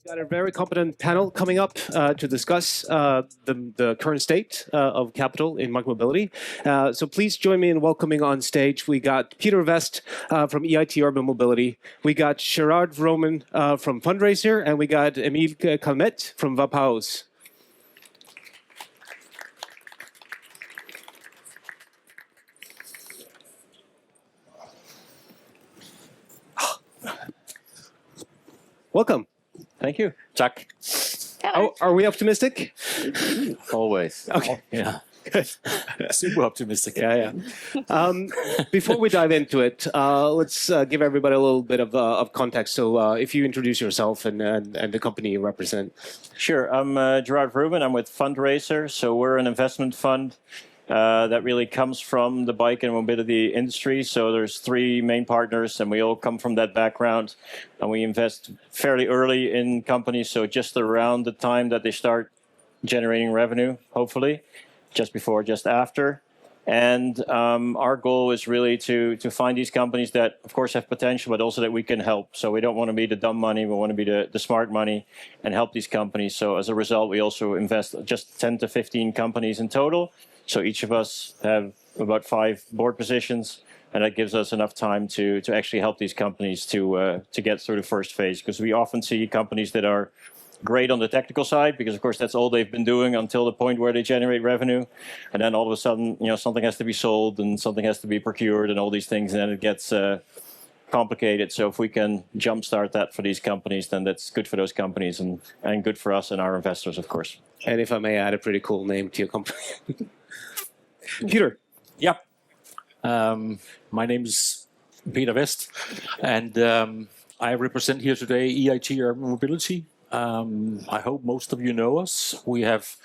Got a very competent panel coming up to discuss the current state of capital in micromobility. So please join me in welcoming on stage. We got Peter Vest from EIT Urban Mobility. We got Gerard Vroomen from FundRacer, and we got Emilie Calmettes from Vapaus. Welcome. Thank you. Jack. Are we optimistic? Always. Okay. Yeah. Super optimistic. Yeah. Before we dive into it, let's give everybody a little bit of context. So if you introduce yourself and the company you represent. Sure. I'm Gerard Vroomen. I'm with FundRacer. So we're an investment fund that really comes from the bike and mobility industry. So there's three main partners, and we all come from that background. And we invest fairly early in companies, so just around the time that they start generating revenue, hopefully, just before, just after. And our goal is really to find these companies that, of course, have potential, but also that we can help. So we don't want to be the dumb money, we want to be the smart money and help these companies. So as a result, we also invest just 10 to 15 companies in total. So each of us have about 5 board positions, and that gives us enough time to actually help these companies to get through the first phase. Because we often see companies that are great on the technical side, because of course that's all they've been doing until the point where they generate revenue, and then all of a sudden, something has to be sold and something has to be procured and all these things, and then it gets complicated. So if we can jumpstart that for these companies, then that's good for those companies and good for us and our investors, of course. And if I may add a pretty cool name to your company. Peter. Yeah. My name is Peter Vest, and I represent here today EIT Urban Mobility. I hope most of you know us. We have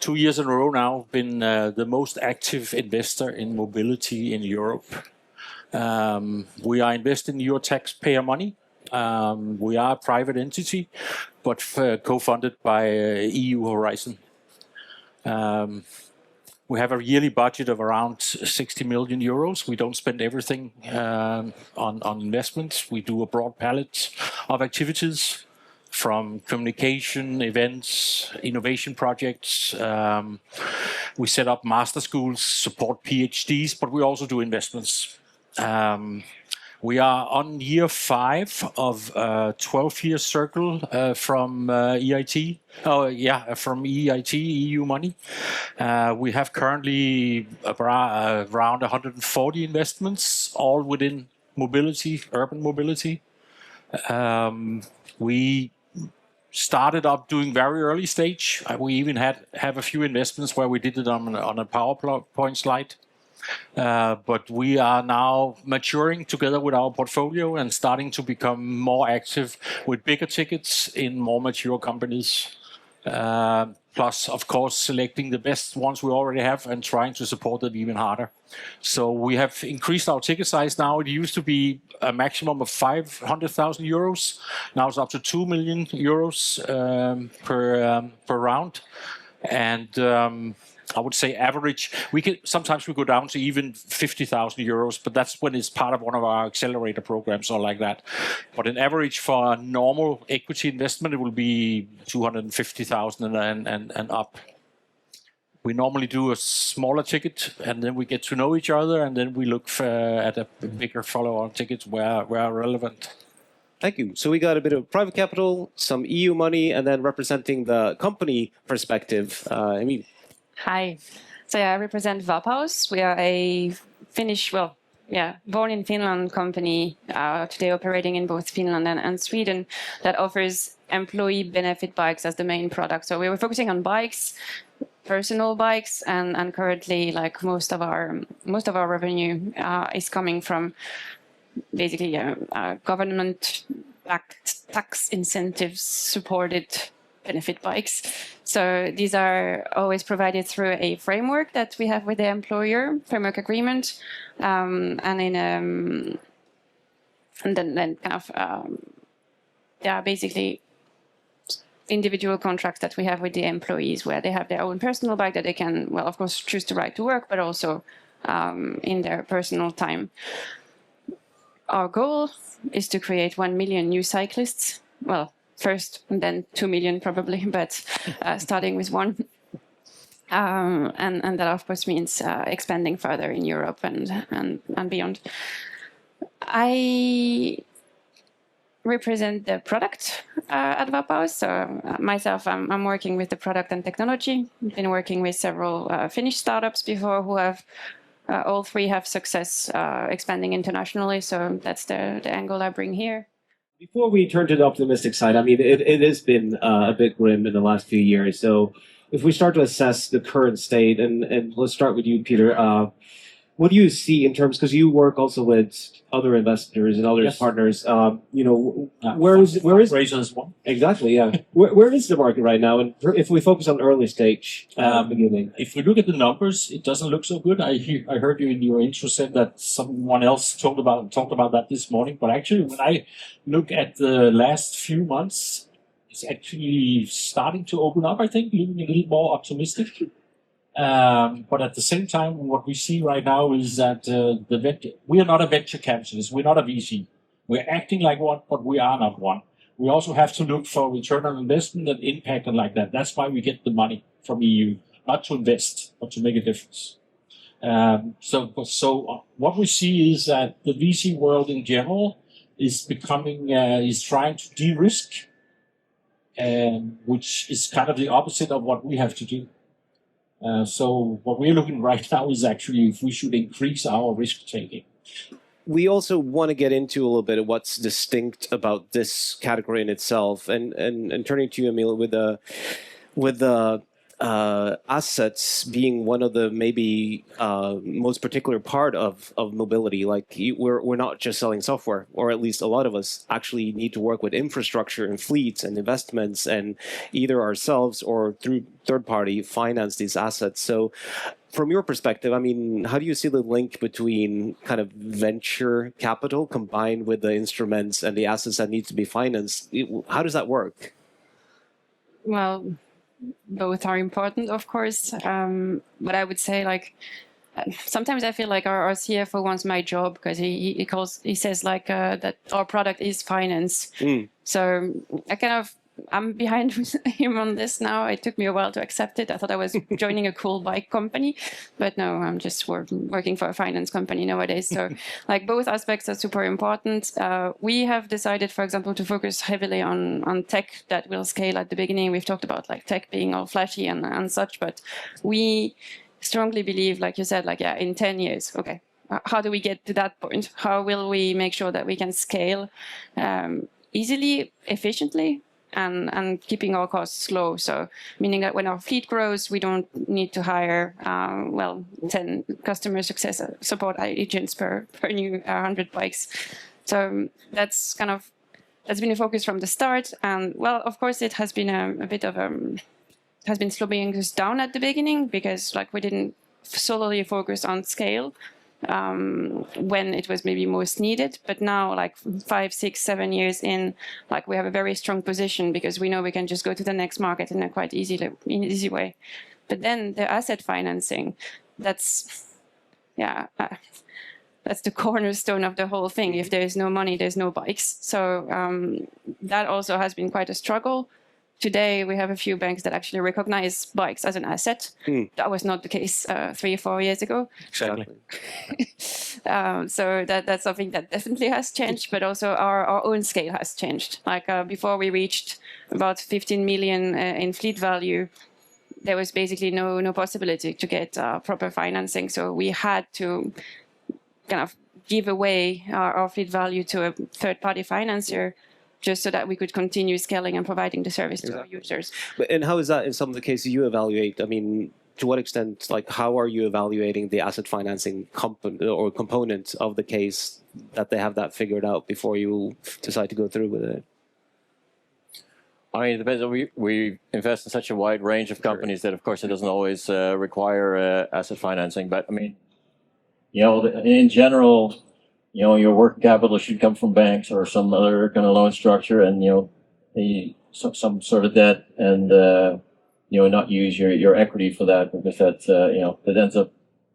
2 years in a row now been the most active investor in mobility in Europe. We are investing your taxpayer money. We are a private entity, but co-funded by EU Horizon. We have a yearly budget of around 60 million euros. We don't spend everything on investments. We do a broad palette of activities, from communication, events, innovation projects. We set up master schools, support PhDs, but we also do investments. We are on year 5 of a 12-year circle from EIT. From EIT, EU money. We have currently around 140 investments, all within mobility, urban mobility. We started up doing very early stage. We even have a few investments where we did it on a PowerPoint slide. But we are now maturing together with our portfolio and starting to become more active with bigger tickets in more mature companies. Plus, of course, selecting the best ones we already have and trying to support them even harder. So we have increased our ticket size now. It used to be a maximum of 500,000 euros. Now it's up to 2 million euros per round. And I would say average, sometimes we go down to even 50,000 euros, but that's when it's part of one of our accelerator programs or like that. But in average for a normal equity investment, it will be 250,000 and up. We normally do a smaller ticket, and then we get to know each other, and then we look at a bigger follow-on tickets where relevant. Thank you. So we got a bit of private capital, some EU money, and then representing the company perspective, Emilie. Hi. So I represent Vapaus. We are a Finnish, born in Finland company, today operating in both Finland and Sweden, that offers employee benefit bikes as the main product. So we were focusing on bikes, personal bikes, and currently, like most of our revenue is coming from basically government-backed tax incentives supported benefit bikes. So these are always provided through a framework that we have with the employer, framework agreement, and then kind of they are basically individual contracts that we have with the employees, where they have their own personal bike that they can, well, of course, choose to ride to work, but also in their personal time. Our goal is to create 1 million new cyclists. Well, first and then 2 million probably, but starting with 1. And that of course means expanding further in Europe and beyond. I represent the product at Vapaus. So myself, I'm working with the product and technology. I've been working with several Finnish startups before who have all 3 have success expanding internationally. So that's the angle I bring here. Before we turn to the optimistic side, I mean, it has been a bit grim in the last few years. So if we start to assess the current state, and let's start with you, Peter, what do you see in terms, because you work also with other investors and other partners, where is Razor as well. Exactly, yeah. where is the market right now? And if we focus on early stage beginning. If we look at the numbers, it doesn't look so good. I heard you in your intro said that someone else talked about that this morning. But actually, when I look at the last few months, it's actually starting to open up, I think, looking a little more optimistic. But at the same time, what we see right now is that we are not a venture capitalist. We're not a VC. We're acting like one, but we are not one. We also have to look for return on investment and impact and like that. That's why we get the money from EU, not to invest, but to make a difference. So what we see is that the VC world in general is becoming, is trying to de-risk, which is kind of the opposite of what we have to do. So what we're looking right now is actually if we should increase our risk taking. We also want to get into a little bit of what's distinct about this category in itself, and turning to you, Emilie, with the assets being one of the maybe most particular part of mobility. Like we're not just selling software, or at least a lot of us actually need to work with infrastructure and fleets and investments, and either ourselves or through third-party finance these assets. So from your perspective, I mean, how do you see the link between kind of venture capital combined with the instruments and the assets that need to be financed? How does that work? Well, both are important, of course. But I would say, like, sometimes I feel like our CFO wants my job because he says like that our product is finance. So I'm behind him on this now. It took me a while to accept it. I thought I was joining a cool bike company, but no, I'm just working for a finance company nowadays. So like both aspects are super important. We have decided, for example, to focus heavily on tech that will scale at the beginning. We've talked about like tech being all flashy and such, but we strongly believe, like you said, like, yeah, in 10 years, okay, how do we get to that point? How will we make sure that we can scale easily, efficiently, and keeping our costs low? So meaning that when our fleet grows, we don't need to hire 10 customer success support agents per new 100 bikes. So that's been a focus from the start. And well, of course, it has been a bit of has been slowing us down at the beginning because like we didn't solely focus on scale when it was maybe most needed. But now, like 5, 6, 7 years in, like we have a very strong position because we know we can just go to the next market in a quite easy way. But then the asset financing, that's the cornerstone of the whole thing. If there is no money, there's no bikes. So that also has been quite a struggle. Today, we have a few banks that actually recognize bikes as an asset. That was not the case 3 or 4 years ago. Exactly. So that's something that definitely has changed, but also our own scale has changed. Like before we reached about 15 million in fleet value, there was basically no possibility to get proper financing. So we had to kind of give away our fleet value to a third-party financier, just so that we could continue scaling and providing the service to our users. And how is that in some of the cases you evaluate? I mean, to what extent, like, how are you evaluating the asset financing component of the case that they have that figured out before you decide to go through with it? I mean, it depends. We invest in such a wide range of companies that, of course, it doesn't always require asset financing. But I mean, in general, your working capital should come from banks or some other kind of loan structure, and some sort of debt, and not use your equity for that, because that ends up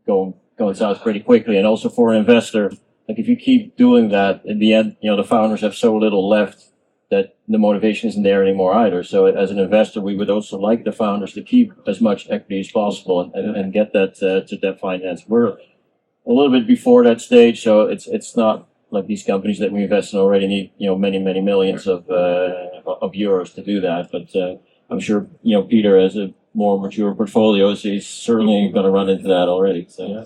going south pretty quickly. And also for an investor, like if you keep doing that, in the end, the founders have so little left that the motivation isn't there anymore either. So as an investor, we would also like the founders to keep as much equity as possible and get that to debt finance. We're a little bit before that stage, so it's not like these companies that we invest in already need many millions of euros to do that. But I'm sure Peter has a more mature portfolio, so he's certainly going to run into that already. So yeah.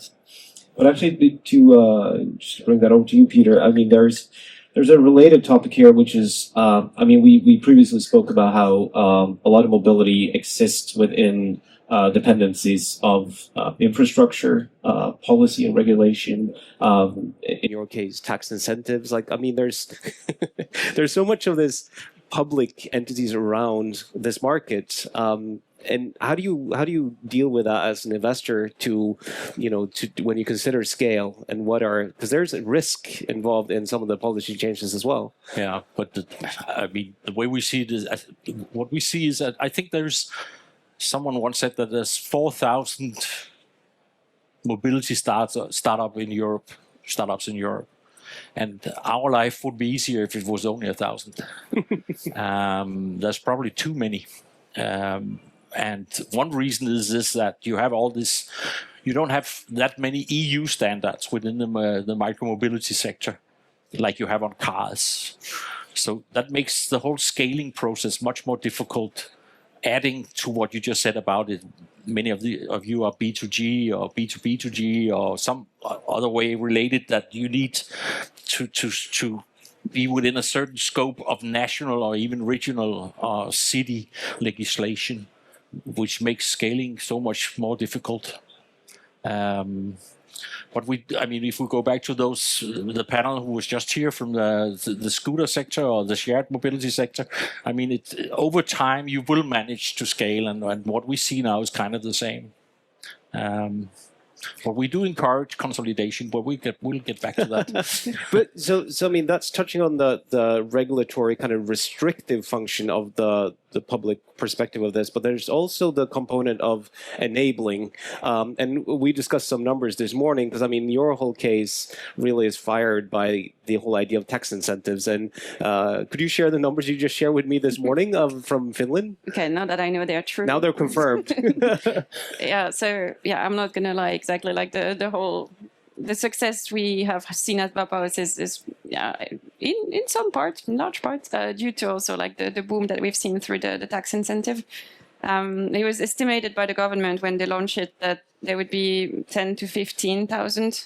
But actually, to just bring that over to you, Peter. I mean, there's a related topic here, which is, we previously spoke about how a lot of mobility exists within dependencies of infrastructure, policy and regulation. In your case, tax incentives. There's there's so much of this public entities around this market. And how do you deal with that as an investor to when you consider scale and because there's a risk involved in some of the policy changes as well. Yeah, but the way we see it is, what we see is that I think someone once said that there's 4,000 mobility startups in Europe, and our life would be easier if it was only 1,000. There's probably too many. And one reason is that you have all this, you don't have that many EU standards within the micromobility sector like you have on cars. So that makes the whole scaling process much more difficult. Adding to what you just said about it, many of you are B2G or B2B2G or some other way related that you need to be within a certain scope of national or even regional or city legislation, which makes scaling so much more difficult. But if we go back to the panel who was just here from the scooter sector or the shared mobility sector, over time you will manage to scale, and what we see now is kind of the same. But we do encourage consolidation, but we'll get back to that. But so that's touching on the regulatory kind of restrictive function of the public perspective of this, but there's also the component of enabling. And we discussed some numbers this morning because your whole case really is fired by the whole idea of tax incentives. And could you share the numbers you just shared with me this morning from Finland? Okay, now that I know they're true. Now they're confirmed. I'm not gonna lie exactly like the success we have seen at Vapaus is in some parts, in large parts, due to also like the boom that we've seen through the tax incentive. It was estimated by the government when they launched it that there would be 10 to 15,000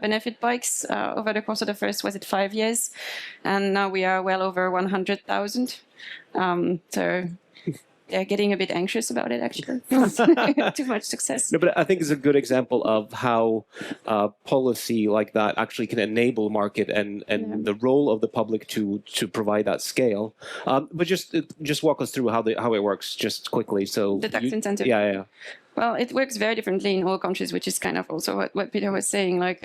benefit bikes over the course of the first 5 years, and now we are well over 100,000. So they're getting a bit anxious about it, actually. Too much success. No, but I think it's a good example of how policy like that actually can enable market and the role of the public to provide that scale. But just walk us through how it works just quickly. So the tax incentive. Yeah. Well, it works very differently in all countries, which is kind of also what Peter was saying. Like,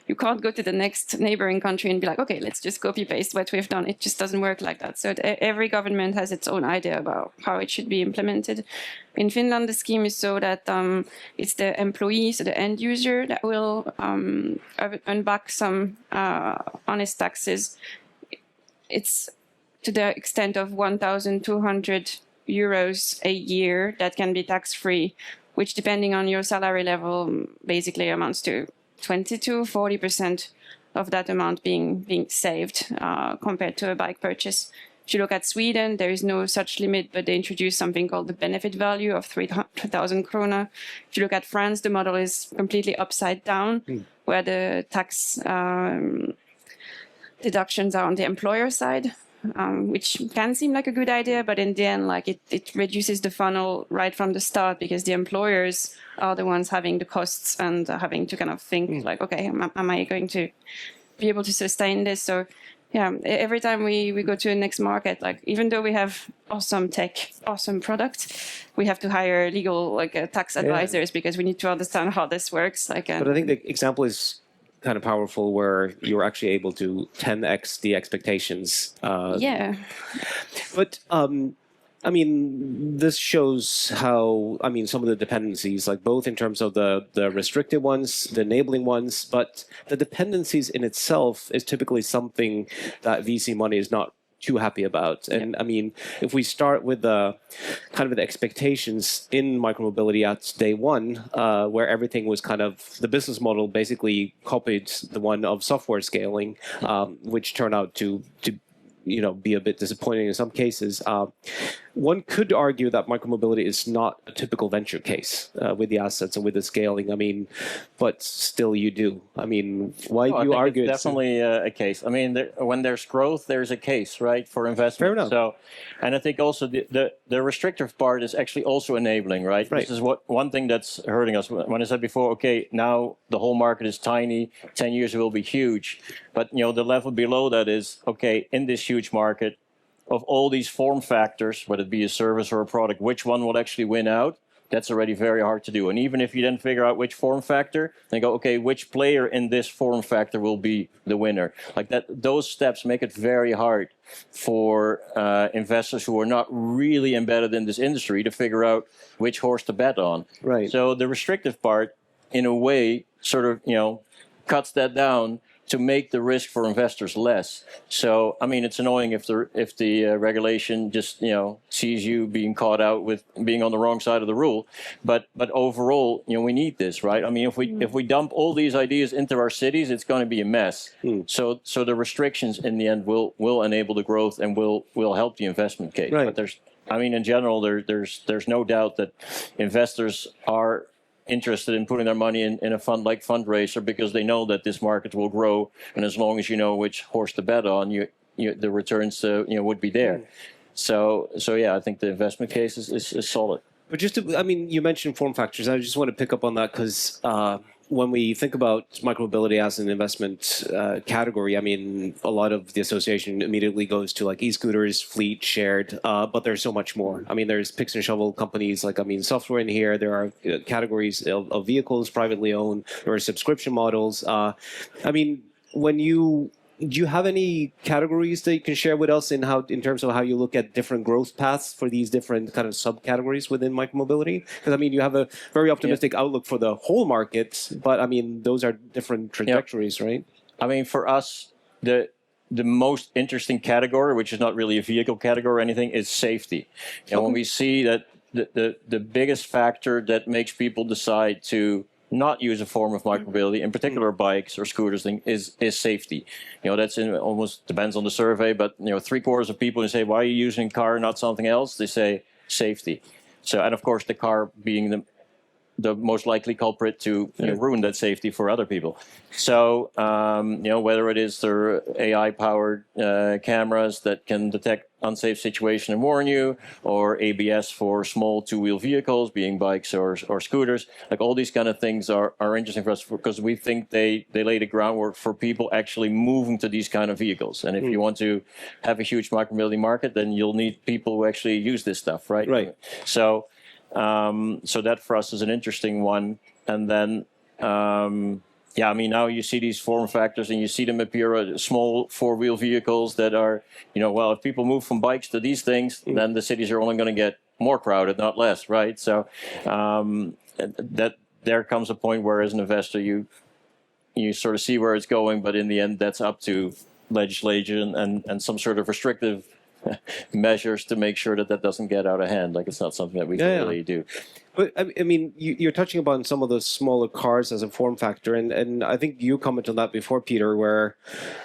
you can't go to the next neighboring country and be like, okay, let's just copy paste what we've done. It just doesn't work like that. So every government has its own idea about how it should be implemented. In Finland, the scheme is so that it's the employee, so the end user, that will earn back some honest taxes. It's to the extent of 1,200 euros a year that can be tax-free, which depending on your salary level basically amounts to 20 to 40% of that amount being saved compared to a bike purchase. If you look at Sweden, there is no such limit, but they introduced something called the benefit value of 3,000 krona. If you look at France, the model is completely upside down, where the tax deductions are on the employer side. Which can seem like a good idea, but in the end, like it reduces the funnel right from the start because the employers are the ones having the costs and having to kind of think like, okay, am I going to be able to sustain this? So yeah, every time we go to a next market, like even though we have awesome tech, awesome product, we have to hire legal tax advisors because we need to understand how this works. But I think the example is kind of powerful where you're actually able to 10x the expectations. But this shows how, some of the dependencies, like both in terms of the restricted ones, the enabling ones, but the dependencies in itself is typically something that VC money is not too happy about. And I mean, if we start with the kind of the expectations in micromobility at day one, where everything was kind of, the business model basically copied the one of software scaling, which turned out to be a bit disappointing in some cases. One could argue that micromobility is not a typical venture case with the assets and with the scaling. I mean, but still you do. I mean, why do you argue? It's definitely a case. I mean, when there's growth, there's a case, right, for investment. Fair enough. So, and I think also the restrictive part is actually also enabling, right? This is one thing that's hurting us. When I said before, okay, now the whole market is tiny, 10 years it will be huge. But, the level below that is, okay, in this huge market, of all these form factors, whether it be a service or a product, which one will actually win out? That's already very hard to do. And even if you then figure out which form factor, then go, okay, which player in this form factor will be the winner? Like that, those steps make it very hard for investors who are not really embedded in this industry to figure out which horse to bet on. Right. So the restrictive part, in a way, sort of, cuts that down to make the risk for investors less. So, I mean, it's annoying if the regulation just, sees you being caught out with being on the wrong side of the rule. But overall, we need this, right? I mean, if we dump all these ideas into our cities, it's going to be a mess. So the restrictions in the end will enable the growth and will help the investment case. Right. But in general, there's no doubt that investors are interested in putting their money in a fund like FundRacer because they know that this market will grow, and as long as you know which horse to bet on, the returns would be there. So yeah, I think the investment case is solid. But you mentioned form factors. I just want to pick up on that because when we think about micromobility as an investment category, I mean, a lot of the association immediately goes to like e-scooters, fleet, shared, but there's so much more. I mean, there's picks and shovel companies, software in here. There are categories of vehicles privately owned. There are subscription models. Do you have any categories that you can share with us in terms of how you look at different growth paths for these different kind of subcategories within micromobility? Because you have a very optimistic outlook for the whole market, but those are different trajectories, right? I mean, for us, the most interesting category, which is not really a vehicle category or anything, is safety. And when we see that the biggest factor that makes people decide to not use a form of micromobility, in particular bikes or scooters, is safety. That's almost depends on the survey, but 3/4 of people who say, why are you using a car, not something else? They say safety. So, and of course, the car being the most likely culprit to ruin that safety for other people. So, whether it is their AI-powered cameras that can detect unsafe situation and warn you, or ABS for small two-wheel vehicles, being bikes or scooters, like all these kind of things are interesting for us because we think they lay the groundwork for people actually moving to these kind of vehicles. And if you want to have a huge micromobility market, then you'll need people who actually use this stuff, right? Right. So that for us is an interesting one. And then, now you see these form factors and you see them appear as small four-wheel vehicles that are, if people move from bikes to these things, then the cities are only going to get more crowded, not less, right? So that there comes a point where as an investor, you sort of see where it's going, but in the end, that's up to legislation and some sort of restrictive measures to make sure that doesn't get out of hand. Like it's not something that we can really do. But you're touching upon some of those smaller cars as a form factor, and I think you commented on that before, Peter. Where,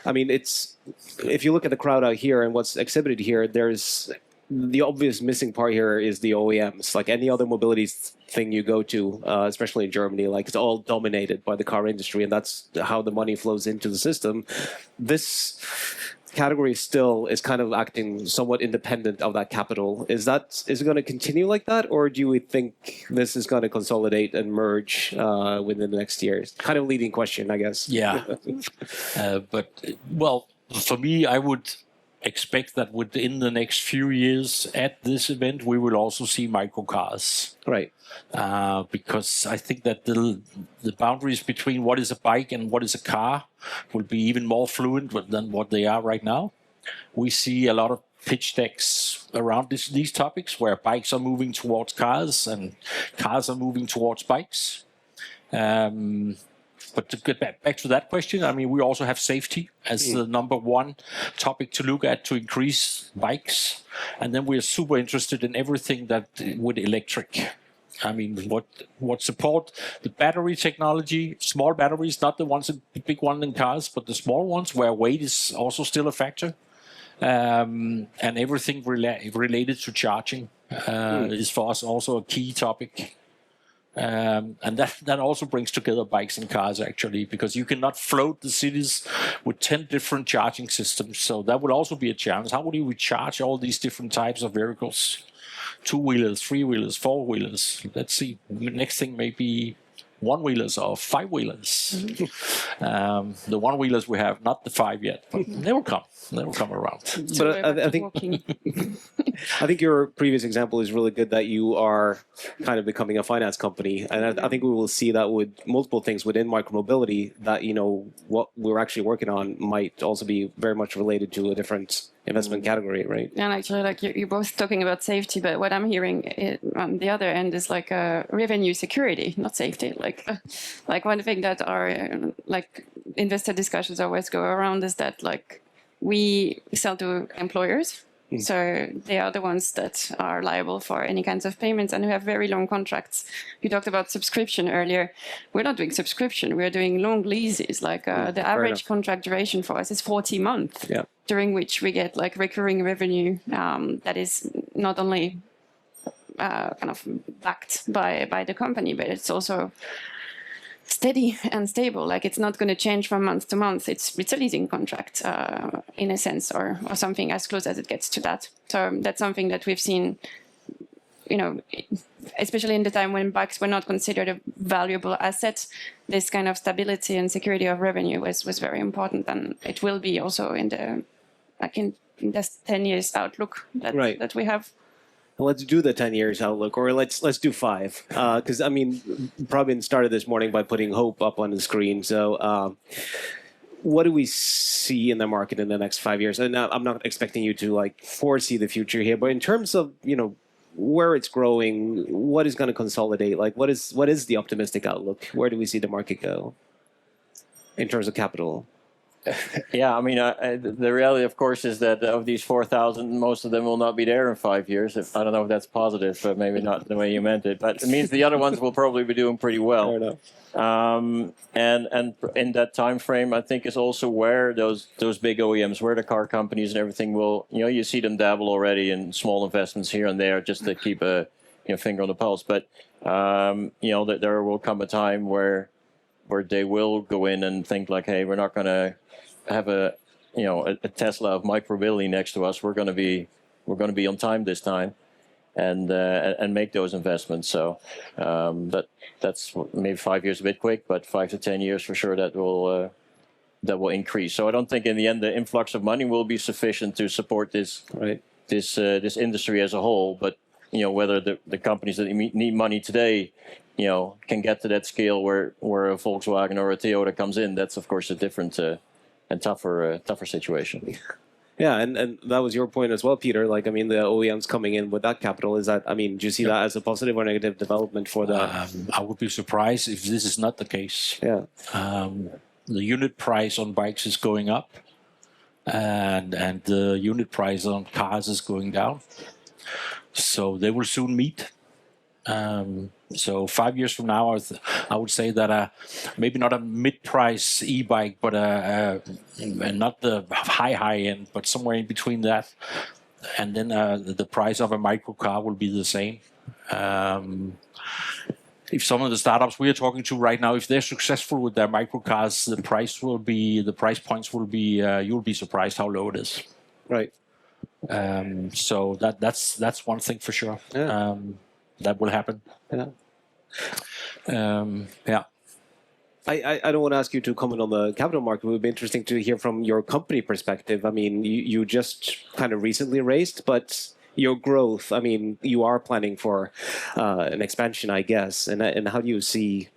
if you look at the crowd out here and what's exhibited here, there's the obvious missing part here is the OEMs. Like any other mobility thing you go to, especially in Germany, it's all dominated by the car industry, and that's how the money flows into the system. This category still is kind of acting somewhat independent of that capital. Is it going to continue like that, or do we think this is going to consolidate and merge within the next years? Kind of leading question, I guess. Yeah. For me, I would expect that within the next few years at this event, we will also see microcars. Right. Because I think that the boundaries between what is a bike and what is a car will be even more fluid than what they are right now. We see a lot of pitch decks around these topics where bikes are moving towards cars and cars are moving towards bikes. But to get back to that question, I mean, we also have safety as the number one topic to look at to increase bikes. And then we are super interested in everything that with electric. I mean, what support the battery technology, small batteries, not the ones, the big one in cars, but the small ones where weight is also still a factor. And everything related to charging is for us also a key topic. And that also brings together bikes and cars, actually, because you cannot float the cities with 10 different charging systems. So that would also be a challenge. How would you recharge all these different types of vehicles? 2-wheelers, 3-wheelers, 4-wheelers. Let's see. Next thing may be 1-wheelers or 5-wheelers. The 1-wheelers we have, not the 5 yet, but they will come. They will come around. But I think I think your previous example is really good that you are kind of becoming a finance company. And I think we will see that with multiple things within micromobility that, what we're actually working on might also be very much related to a different investment category, right? And actually, like you're both talking about safety, but what I'm hearing on the other end is like revenue security, not safety. Like one thing that our like investor discussions always go around is that like we sell to employers. So they are the ones that are liable for any kinds of payments and who have very long contracts. You talked about subscription earlier. We're not doing subscription. We're doing long leases. Like the average contract duration for us is 40 months, during which we get like recurring revenue that is not only kind of backed by the company, but it's also steady and stable. Like it's not going to change from month to month. It's a leasing contract in a sense, or something as close as it gets to that. So that's something that we've seen, especially in the time when bikes were not considered a valuable asset. This kind of stability and security of revenue was very important, and it will be also in the 10 years outlook that we have. Let's do the 10 years outlook, or let's do 5. Because, I mean, probably started this morning by putting hope up on the screen. So what do we see in the market in the next 5 years? And I'm not expecting you to, like, foresee the future here. But in terms of, where it's growing, what is going to consolidate? Like, what is the optimistic outlook? Where do we see the market go in terms of capital? Yeah, I mean, the reality, of course, is that of these 4,000, most of them will not be there in 5 years. I don't know if that's positive, but maybe not the way you meant it. But it means the other ones will probably be doing pretty well. Fair enough. And in that time frame, I think is also where those big OEMs, where the car companies and everything will, you see them dabble already in small investments here and there just to keep a finger on the pulse. But that there will come a time where they will go in and think like, hey, we're not going to have a Tesla of micromobility next to us. We're going to be on time this time, and make those investments. So that's maybe 5 years a bit quick, but 5 to 10 years for sure that will increase. So I don't think in the end the influx of money will be sufficient to support this this industry as a whole. But whether the companies that need money today can get to that scale where a Volkswagen or a Toyota comes in, that's of course a different and tougher situation. Yeah, and that was your point as well, Peter. Like, I mean, the OEMs coming in with that capital, do you see that as a positive or negative development for that? I would be surprised if this is not the case. Yeah. The unit price on bikes is going up, and the unit price on cars is going down. So they will soon meet. So 5 years from now, I would say that maybe not a mid-price e-bike, but not the high end, but somewhere in between that. And then the price of a micro car will be the same. If some of the startups we are talking to right now, if they're successful with their micro cars, the price points will be, you'll be surprised how low it is. Right. So that's one thing for sure. Yeah. That will happen. Yeah. Yeah. I don't want to ask you to comment on the capital market. It would be interesting to hear from your company perspective. I mean, you just kind of recently raised, but your growth, I mean, you are planning for an expansion, I guess. And how do you see,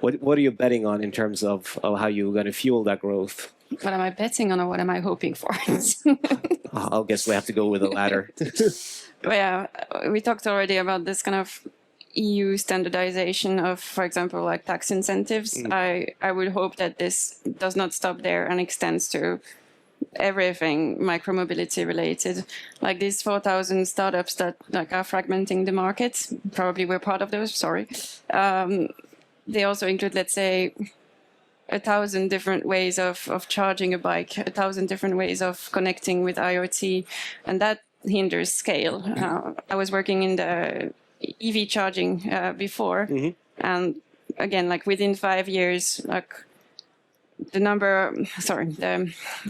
what are you betting on in terms of how you're going to fuel that growth? What am I betting on, or what am I hoping for? I'll guess we have to go with the latter. Well, yeah, we talked already about this kind of EU standardization of, for example, like tax incentives. I would hope that this does not stop there and extends to everything micromobility related. Like these 4,000 startups that like are fragmenting the market, probably we're part of those, sorry. They also include, let's say, 1,000 different ways of charging a bike, 1,000 different ways of connecting with IoT, and that hinders scale. I was working in the EV charging before, and again, like within 5 years, like the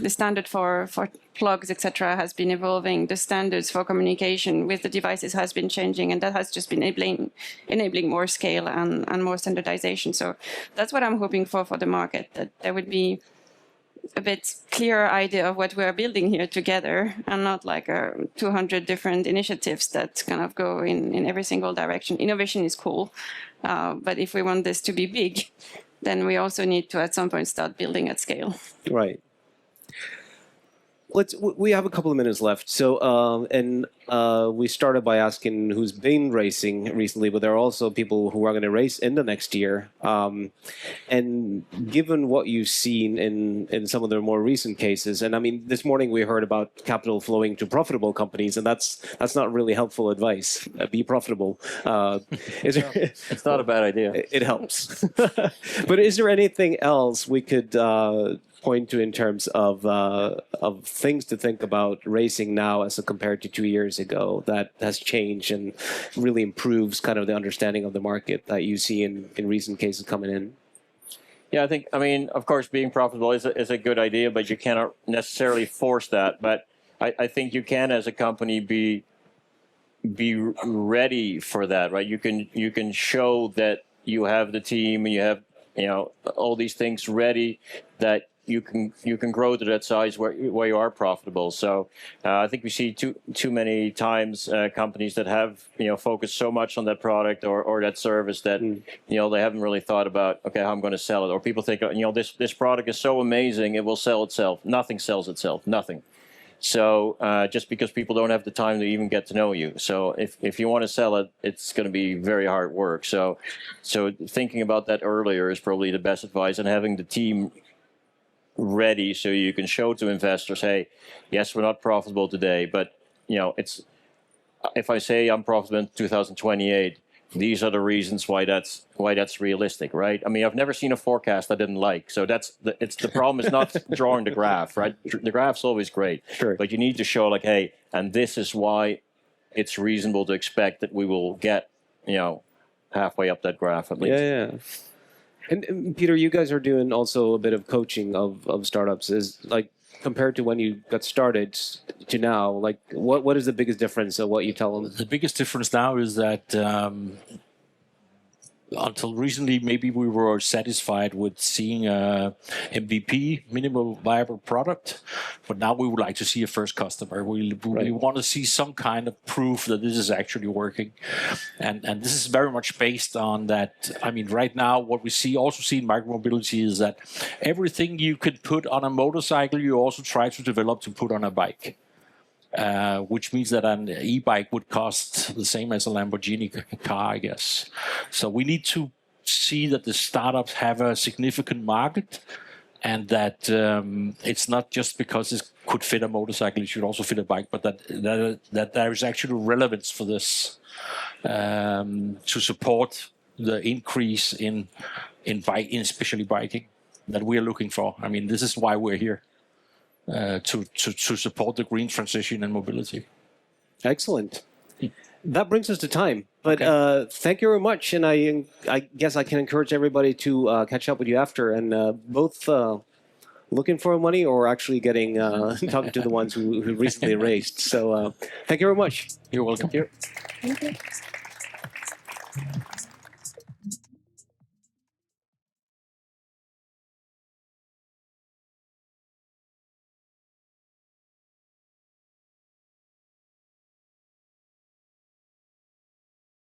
standard for plugs, etc., has been evolving. The standards for communication with the devices has been changing, and that has just been enabling more scale and more standardization. So that's what I'm hoping for the market, that there would be a bit clearer idea of what we're building here together, and not like 200 different initiatives that kind of go in every single direction. Innovation is cool, but if we want this to be big, then we also need to at some point start building at scale. Right. We have a couple of minutes left. So, we started by asking who's been racing recently, but there are also people who are going to race in the next year. And given what you've seen in some of the more recent cases, and I mean, this morning we heard about capital flowing to profitable companies, and that's not really helpful advice. Be profitable. It's not a bad idea. It helps. But is there anything else we could point to in terms of things to think about racing now as compared to 2 years ago that has changed and really improves kind of the understanding of the market that you see in recent cases coming in? Yeah, I mean, of course, being profitable is a good idea, but you cannot necessarily force that. But I think you can, as a company, be ready for that, right? You can show that you have the team and you have, all these things ready, that you can grow to that size where you are profitable. So I think we see too many times companies that have focused so much on that product or that service that they haven't really thought about, okay, how I'm going to sell it. Or people think this product is so amazing it will sell itself. Nothing sells itself. Nothing. So just because people don't have the time to even get to know you. So if you want to sell it, it's going to be very hard work. So thinking about that earlier is probably the best advice, and having the team ready so you can show to investors, hey, yes, we're not profitable today, but it's, if I say I'm profitable in 2028, these are the reasons why that's realistic, right? I mean, I've never seen a forecast I didn't like. So the problem is not drawing the graph, right? The graph's always great, sure, but you need to show like, hey, and this is why it's reasonable to expect that we will get halfway up that graph at least. Yeah. And Peter, you guys are doing also a bit of coaching of startups. Is like, compared to when you got started to now, like what is the biggest difference of what you tell them? The biggest difference now is that until recently, maybe we were satisfied with seeing a MVP, minimal viable product, but now we would like to see a first customer. We want to see some kind of proof that this is actually working, and this is very much based on that. I mean, right now, what we also see in micromobility is that everything you could put on a motorcycle, you also try to develop to put on a bike. Which means that an e-bike would cost the same as a Lamborghini car, I guess. So we need to see that the startups have a significant market, and that it's not just because it could fit a motorcycle, it should also fit a bike, but that there is actually relevance for this to support the increase in especially biking that we are looking for. I mean, this is why we're here. To support the green transition and mobility. Excellent. That brings us to time. But thank you very much. And I guess I can encourage everybody to catch up with you after, and both looking for money or actually getting talking to the ones who recently raised. So thank you very much. You're welcome. Thank you.